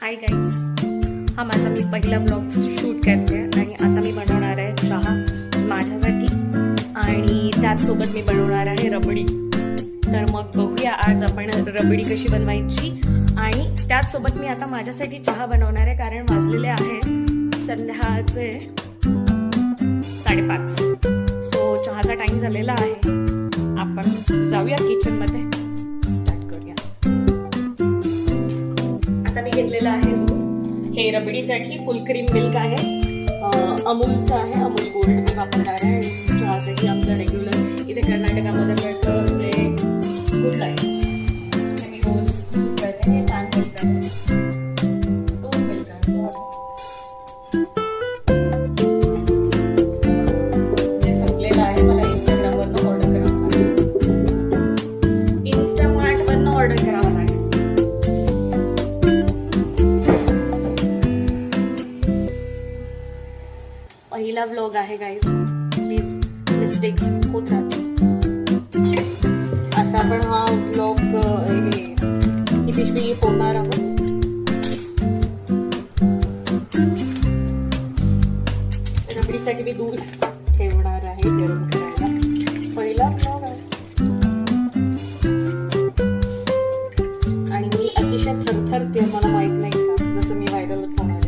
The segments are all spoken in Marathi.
हाय गाईज, हा माझा मी पहिला ब्लॉग शूट करते आणि आता मी बनवणार आहे चहा माझ्यासाठी आणि त्याचसोबत मी बनवणार आहे रबडी. तर मग बघूया आज आपण रबडी कशी बनवायची. आणि त्याचसोबत मी आता माझ्यासाठी चहा बनवणार आहे कारण वाजलेले आहेत संध्याकाळचे 5:30. सो चहाचा टाइम झालेला आहे. आपण जाऊया किचनमध्ये, स्टार्ट करूया. आता मी घेतलेलं आहे दूध. हे रबडीसाठी फुल क्रीम मिल्क आहे, अमूलचं आहे, अमूल गोल्ड मी वापरणार आहे. आणि चहासाठी आमचं रेग्युलर इथे कर्नाटकामध्ये मिळतं ते गुड लाईट. मी रोज यूज करते. हे छान मिल्क आहे, दूध मिल्क आहे. ते संपलेलं आहे. मला इंस्टाग्रामवरनं ऑर्डर करावं लागेल, इंस्टामार्टवरनं ऑर्डर करावं लागेल. पहिला व्लॉग आहे गाईज, प्लीज मिस्टेक्स होत राहते. आता आपण हा व्लॉग ही पिशवी फोडणार आहोत. रबडीसाठी मी दूध ठेवणार आहे गरम करायला. पहिला व्लॉग आहे आणि मी अतिशय थरथरते. मला माहित नाही का, जसं मी व्हायरलच होणार आहे.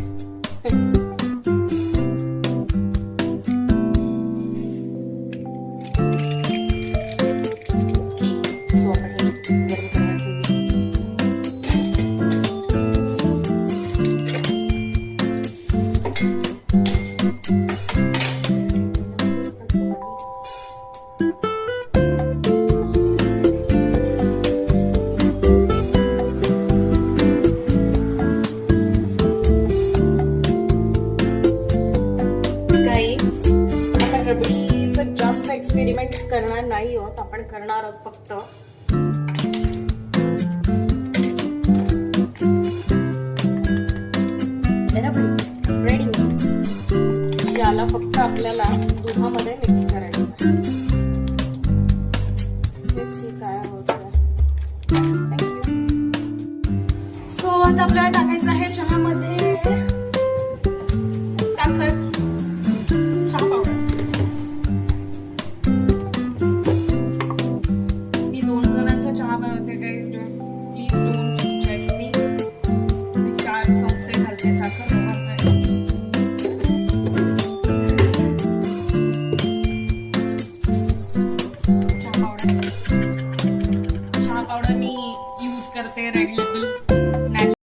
रबडीचं जास्त एक्सपेरिमेंट करणार नाही आहोत आपण, करणार आहोत फक्त रबडी रेडी, ज्याला फक्त आपल्याला दुधामध्ये मिक्स करायचं आहे. काय होतं. सो आता आपल्याला टाकायचं आहे चहामध्ये साखर.